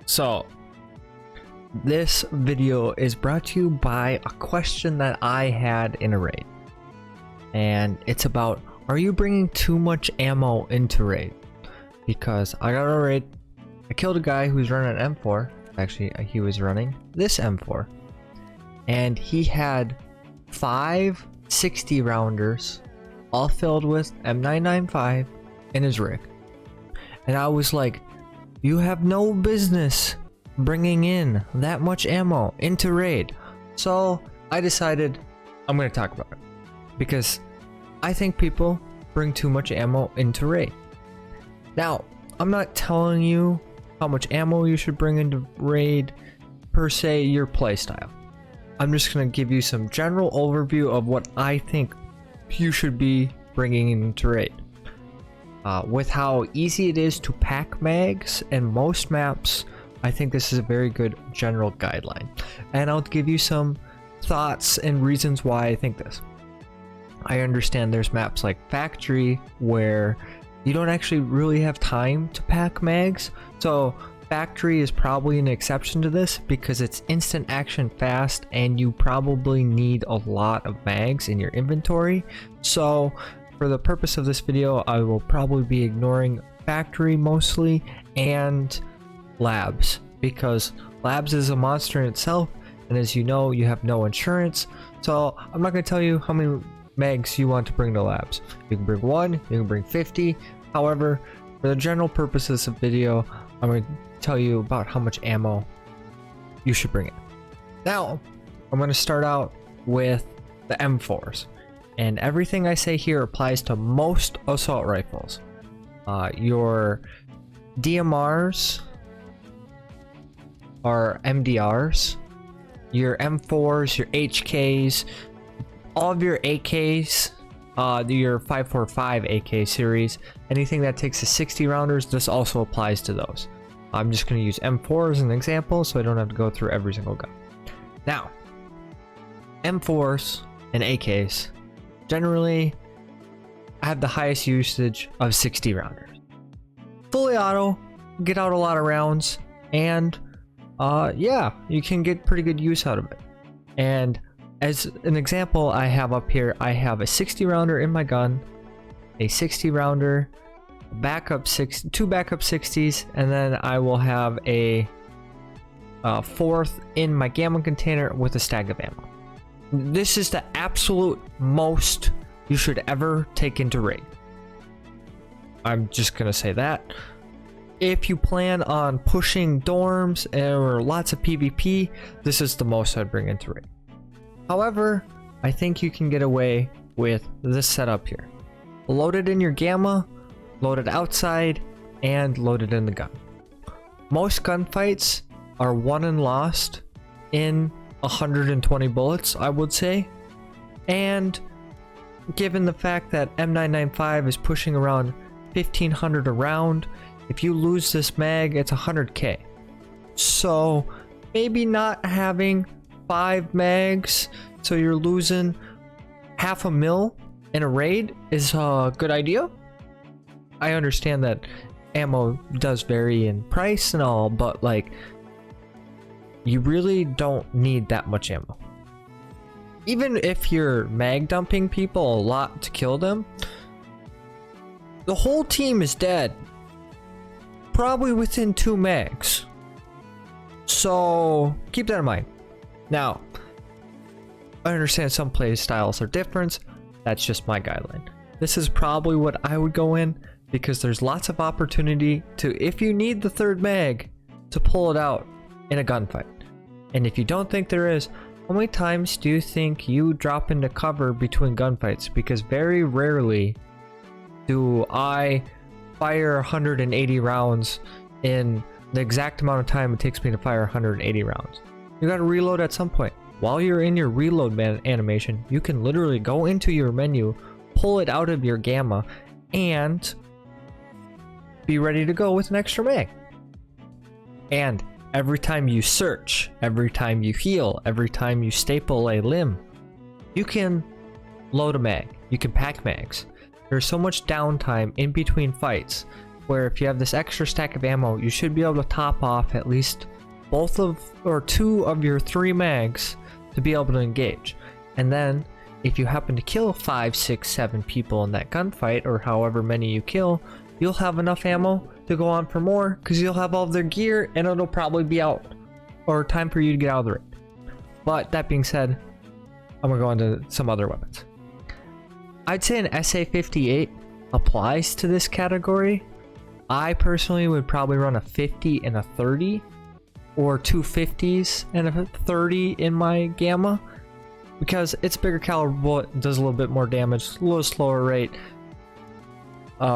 So, this video is brought to you by a question that I had in a raid. And it's about, are you bringing too much ammo into raid? Because I got a raid, I killed a guy who was running an M4. Actually, he was running this M4. And he had 5 60 rounders, all filled with M995 in his rig. And I was like, you have no business bringing in that much ammo into raid. So I decided I'm going to talk about it, because I think people bring too much ammo into raid. Now, I'm not telling you how much ammo you should bring into raid, per se, your playstyle. I'm just going to give you some general overview of what I think you should be bringing into raid. With how easy it is to pack mags in most maps, I think this is a very good general guideline. And I'll give you some thoughts and reasons why I think this. I understand there's maps like Factory where you don't actually really have time to pack mags. So Factory is probably an exception to this because it's instant action fast and you probably need a lot of mags in your inventory. So for the purpose of this video, I will probably be ignoring Factory mostly and Labs, because Labs is a monster in itself, and as you know, you have no insurance. So I'm not going to tell you how many mags you want to bring to Labs. You can bring 1, you can bring 50. However, for the general purposes of video, I'm going to tell you about how much ammo you should bring in. Now, I'm going to start out with the M4s. And everything I say here applies to most assault rifles. Your DMRs are MDRs, your M4s, your HKs, all of your AKs, your 545 AK series, anything that takes a 60 rounders, this also applies to those. I'm just going to use M4 as an example so I don't have to go through every single gun. Now, M4s and AKs generally have the highest usage of 60 rounders. Fully auto, get out a lot of rounds, and yeah, you can get pretty good use out of it. And as an example, I have up here, I have a 60 rounder in my gun, a 60 rounder, two backup 60s, and then I will have a fourth in my gamma container with a stack of ammo. This is the absolute most you should ever take into raid. I'm just gonna say that. If you plan on pushing dorms or lots of PvP, this is the most I'd bring into raid. However, I think you can get away with this setup here. Load it in your gamma, load it outside, and load it in the gun. Most gunfights are won and lost in 120 bullets, I would say. And given the fact that M995 is pushing around 1500 a round, if you lose this mag, it's 100k. So maybe not having 5 mags, so you're losing $500,000 in a raid is a good idea. I understand that ammo does vary in price and all, but like, you really don't need that much ammo. Even if you're mag dumping people a lot to kill them, the whole team is dead. Probably within 2 mags. So keep that in mind. Now, I understand some play styles are different. That's just my guideline. This is probably what I would go in, because there's lots of opportunity to, if you need the 3rd mag, to pull it out in a gunfight. And if you don't think there is, how many times do you think you drop into cover between gunfights? Because very rarely do I fire 180 rounds in the exact amount of time it takes me to fire 180 rounds. You gotta reload at some point. While you're in your reload animation, you can literally go into your menu, pull it out of your gamma, and be ready to go with an extra mag. And every time you search, every time you heal, every time you staple a limb, you can load a mag, you can pack mags. There's so much downtime in between fights where if you have this extra stack of ammo, you should be able to top off at least both of or two of your 3 mags to be able to engage. And then if you happen to kill 5, 6, 7 people in that gunfight, or however many you kill, you'll have enough ammo to go on for more because you'll have all of their gear and it'll probably be out or time for you to get out of the raid. But that being said, I'm gonna go into some other weapons. I'd say an SA-58 applies to this category. I personally would probably run a 50 and a 30, or 2 50s and a 30 in my Gamma, because it's a bigger caliber bullet, does a little bit more damage, a little slower rate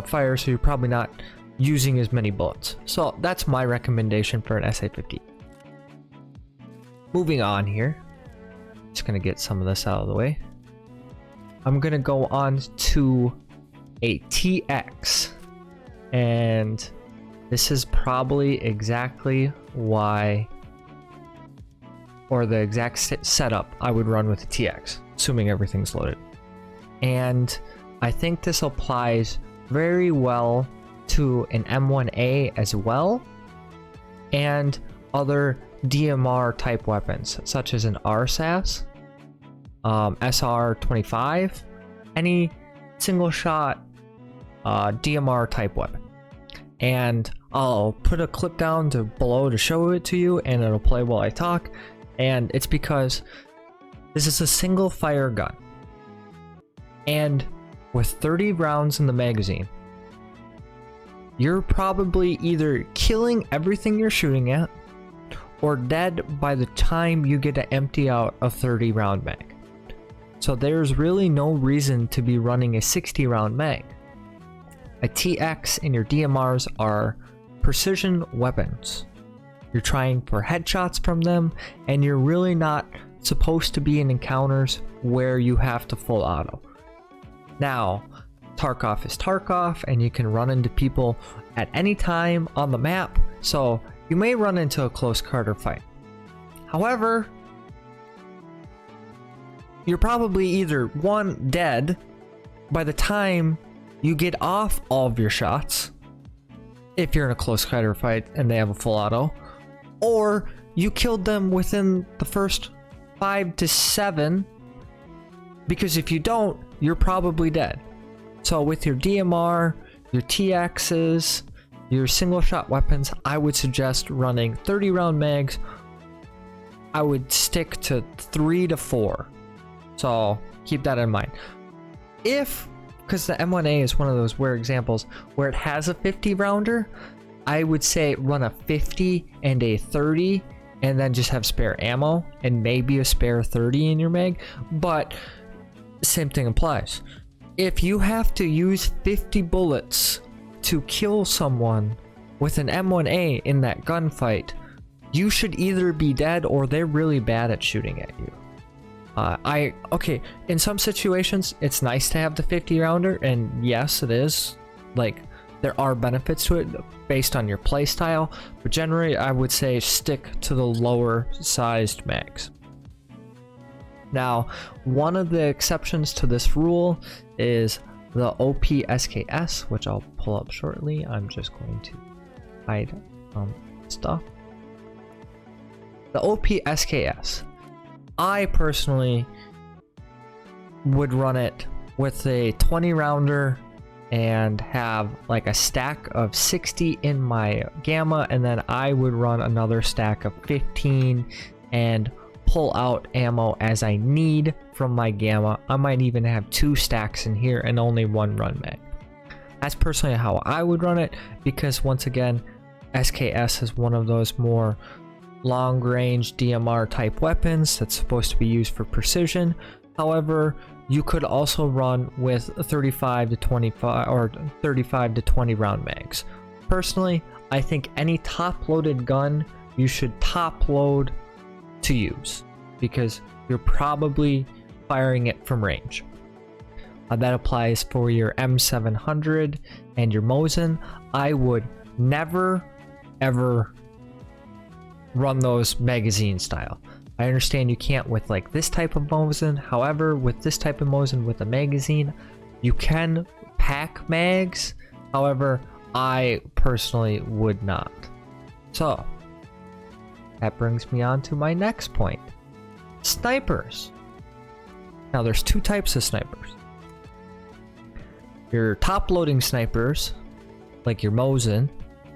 fire, so you're probably not using as many bullets. So that's my recommendation for an SA-50. Moving on here, just gonna get some of this out of the way. I'm gonna go on to a TX, and this is probably exactly why, or the exact setup I would run with a TX, assuming everything's loaded. And I think this applies very well to an M1A as well, and other DMR type weapons, such as an RSAS, SR-25, any single shot DMR type weapon. And I'll put a clip down below to show it to you, and it'll play while I talk. And it's because this is a single fire gun, and with 30 rounds in the magazine, you're probably either killing everything you're shooting at or dead by the time you get to empty out a 30 round mag. So there's really no reason to be running a 60 round mag. A TX and your DMRs are precision weapons. You're trying for headshots from them, and you're really not supposed to be in encounters where you have to full auto. Now, Tarkov is Tarkov, and you can run into people at any time on the map, so you may run into a close quarter fight. However, you're probably either one, dead by the time you get off all of your shots, if you're in a close quarter fight and they have a full auto, or you killed them within the first 5 to 7, because if you don't, you're probably dead. So with your DMR, your TXs, your single shot weapons, I would suggest running 30 round mags. I would stick to 3 to 4. So keep that in mind. Because the M1A is one of those rare examples where it has a 50 rounder, I would say run a 50 and a 30 and then just have spare ammo and maybe a spare 30 in your mag. But same thing applies. If you have to use 50 bullets to kill someone with an M1A in that gunfight, you should either be dead or they're really bad at shooting at you. Okay, in some situations, it's nice to have the 50 rounder, and yes, it is. Like, there are benefits to it based on your playstyle, but generally, I would say stick to the lower sized mags. Now, one of the exceptions to this rule is the OP-SKS, which I'll pull up shortly. I'm just going to hide stuff. The OP-SKS. I personally would run it with a 20 rounder and have like a stack of 60 in my Gamma, and then I would run another stack of 15 and pull out ammo as I need from my Gamma. I might even have 2 stacks in here and only 1 run mag. That's personally how I would run it, because once again, SKS is one of those more long range DMR type weapons that's supposed to be used for precision. However, you could also run with 35 to 25 or 35 to 20 round mags. Personally, I think any top loaded gun you should top load to use, because you're probably firing it from range. That applies for your M700 and your Mosin. I would never ever run those magazine style. I understand you can't with like this type of Mosin. However, with this type of Mosin with a magazine, you can pack mags. However, I personally would not. So, that brings me on to my next point. Snipers. Now, there's two types of snipers. Your top-loading snipers, like your Mosin,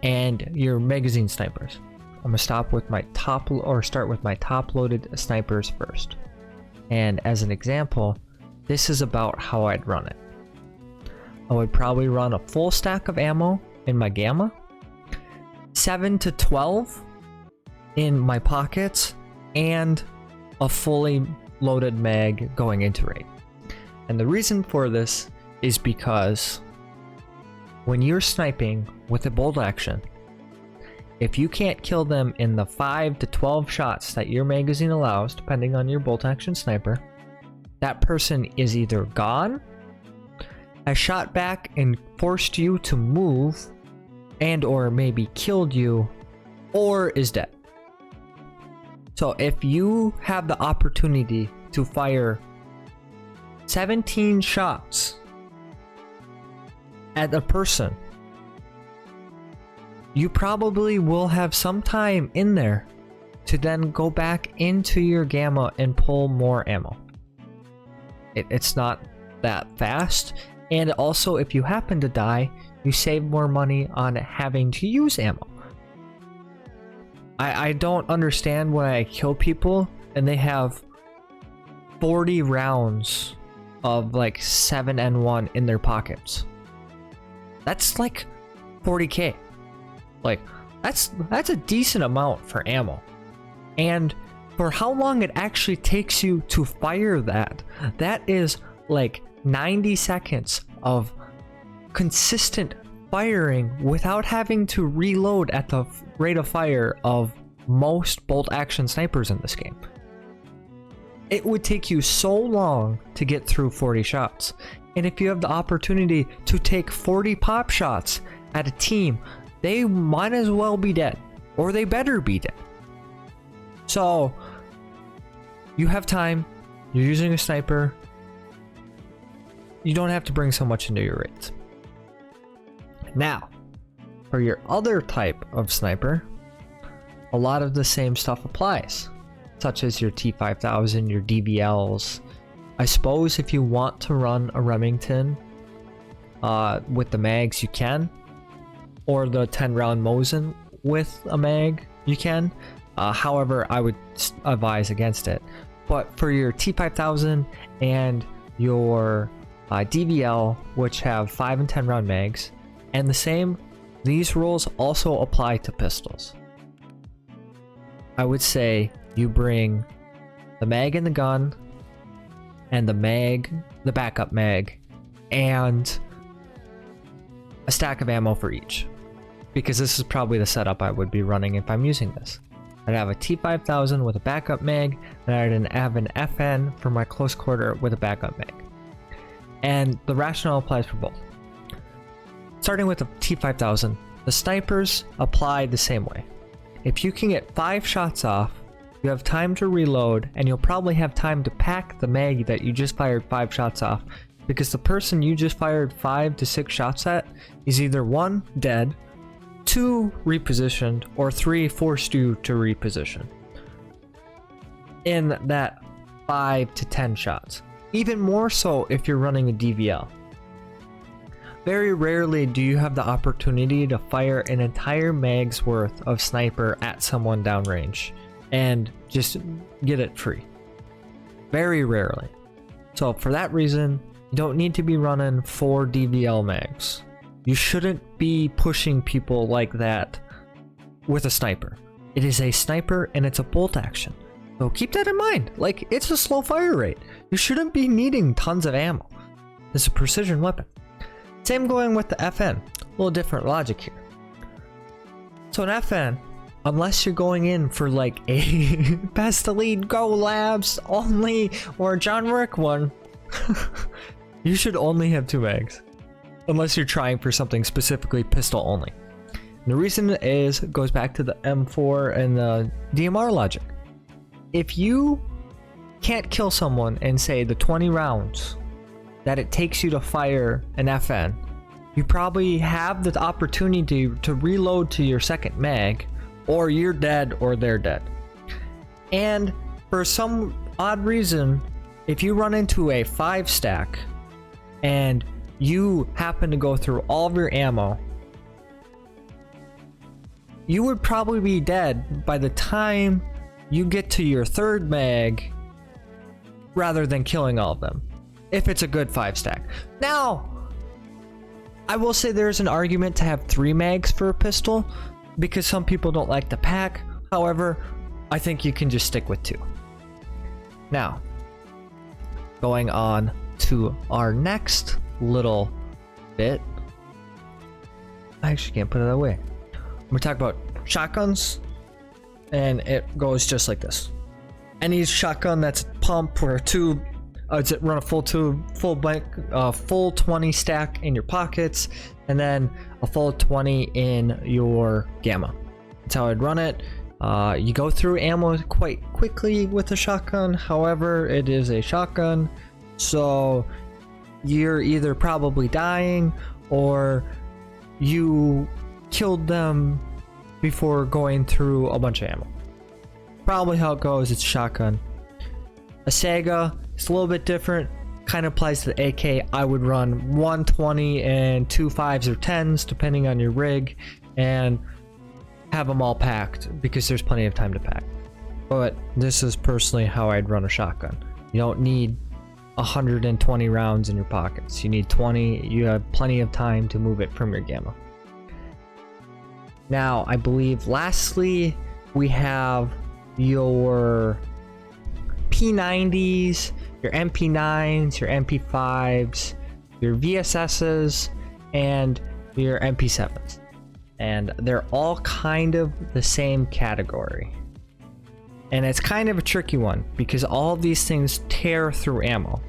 and your magazine snipers. I'm gonna start with my top-loaded snipers first. And as an example, this is about how I'd run it. I would probably run a full stack of ammo in my Gamma, 7 to 12 in my pockets, and a fully loaded mag going into raid. And the reason for this is because when you're sniping with a bolt action, if you can't kill them in the 5 to 12 shots that your magazine allows, depending on your bolt action sniper, that person is either gone, has shot back and forced you to move, and or maybe killed you, or is dead. So if you have the opportunity to fire 17 shots at a person, you probably will have some time in there to then go back into your Gamma and pull more ammo. It's not that fast, and also if you happen to die, you save more money on having to use ammo. I don't understand when I kill people and they have 40 rounds of like 7N1 in their pockets. That's like 40k. Like that's a decent amount for ammo. And for how long it actually takes you to fire that is like 90 seconds of consistent firing without having to reload at the rate of fire of most bolt action snipers in this game. It would take you so long to get through 40 shots. And if you have the opportunity to take 40 pop shots at a team, they might as well be dead, or they better be dead. So you have time, you're using a sniper, you don't have to bring so much into your raids. Now, for your other type of sniper, a lot of the same stuff applies, such as your T5000, your DVLs. I suppose if you want to run a Remington with the mags, you can, or the 10-round Mosin with a mag, you can. However, I would advise against it. But for your T5000 and your DVL, which have 5 and 10 round mags, and the same, these rules also apply to pistols. I would say you bring the mag in the gun, and the backup mag, and a stack of ammo for each. Because this is probably the setup I would be running if I'm using this. I'd have a T5000 with a backup mag, and I'd have an FN for my close quarter with a backup mag. And the rationale applies for both. Starting with the T5000, the snipers apply the same way. If you can get 5 shots off, you have time to reload, and you'll probably have time to pack the mag that you just fired 5 shots off, because the person you just fired 5 to 6 shots at is either 1, dead, 2, repositioned, or 3, forced you to reposition in that 5 to 10 shots. Even more so if you're running a DVL. Very rarely do you have the opportunity to fire an entire mag's worth of sniper at someone downrange and just get it free. Very rarely. So for that reason, you don't need to be running 4 DVL mags. You shouldn't be pushing people like that with a sniper. It is a sniper and it's a bolt action. So keep that in mind. Like, it's a slow fire rate. You shouldn't be needing tons of ammo. It's a precision weapon. Same going with the FN. A little different logic here. So an FN, unless you're going in for like a Best Elite Go Labs only or John Wick one, you should only have 2 mags. Unless you're trying for something specifically pistol only. And the reason is, it goes back to the M4 and the DMR logic. If you can't kill someone in, say, the 20 rounds that it takes you to fire an FN, you probably have the opportunity to reload to your second mag, or you're dead or they're dead. And for some odd reason, if you run into a 5-stack and you happen to go through all of your ammo, you would probably be dead by the time you get to your third mag, rather than killing all of them, if it's a good 5-stack. Now, I will say there's an argument to have 3 mags for a pistol, because some people don't like the pack. However, I think you can just stick with 2. Now, going on to our next little bit. I actually can't put it that way. We're talking about shotguns, and it goes just like this. Any shotgun that's pump or tube, run a full tube, full blank, full 20 stack in your pockets, and then a full 20 in your gamma. That's how I'd run it. You go through ammo quite quickly with a shotgun. However, it is a shotgun, so you're either probably dying or you killed them before going through a bunch of ammo. Probably how it goes. It's a shotgun. A Sega, it's a little bit different. Kind of applies to the AK. I would run 120 and 2 5s or 10s depending on your rig, and have them all packed because there's plenty of time to pack. But this is personally how I'd run a shotgun. You don't need 120 rounds in your pockets. You need 20. You have plenty of time to move it from your gamma. Now, I believe lastly we have your P90s, your MP9s, your MP5s, your VSSs, and your MP7s. And they're all kind of the same category. And it's kind of a tricky one because all of these things tear through ammo.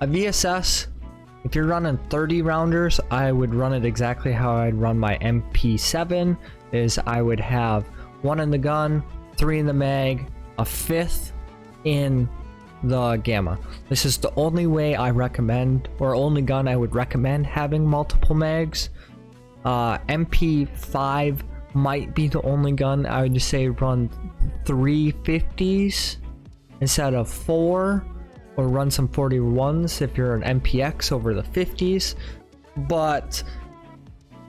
A VSS, if you're running 30 rounders, I would run it exactly how I'd run my MP7, is I would have 1 in the gun, 3 in the mag, a 5th in the gamma. This is the only way I recommend, or only gun I would recommend having multiple mags. MP5 might be the only gun I would just say run 3 50s instead of 4, or run some 41s if you're an MPX over the 50s, but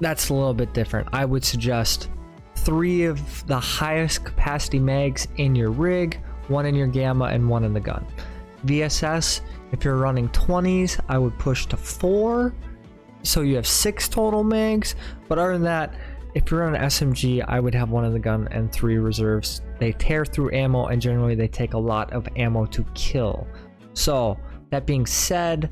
that's a little bit different. I would suggest 3 of the highest capacity mags in your rig, 1 in your gamma, and 1 in the gun. VSS, if you're running 20s, I would push to 4, so you have 6 total mags. But other than that, if you're on an SMG, I would have 1 in the gun and 3 reserves. They tear through ammo, and generally they take a lot of ammo to kill. So that being said,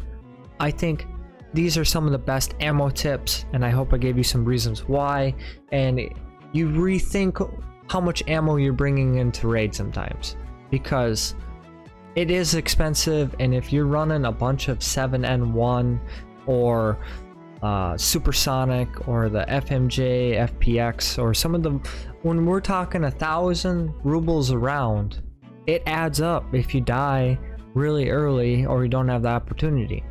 I think these are some of the best ammo tips, and I hope I gave you some reasons why, and you rethink how much ammo you're bringing into raid sometimes, because it is expensive. And if you're running a bunch of 7N1 or Supersonic or the FMJ, FPX, or some of the, when we're talking 1,000 rubles a round, it adds up if you die really early or you don't have the opportunity.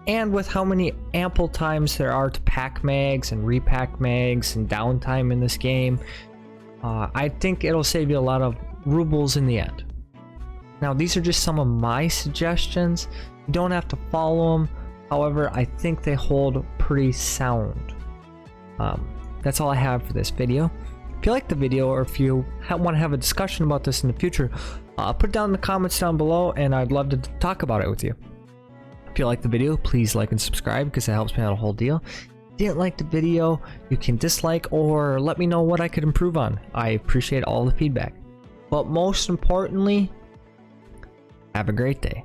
And with how many ample times there are to pack mags and repack mags and downtime in this game, I think it'll save you a lot of rubles in the end. Now, these are just some of my suggestions. You don't have to follow them. However, I think they hold pretty sound. That's all I have for this video. If you like the video, or if you want to have a discussion about this in the future, put it down in the comments down below, and I'd love to talk about it with you. If you like the video, please like and subscribe because it helps me out a whole deal. If you didn't like the video, you can dislike or let me know what I could improve on. I appreciate all the feedback. But most importantly, have a great day.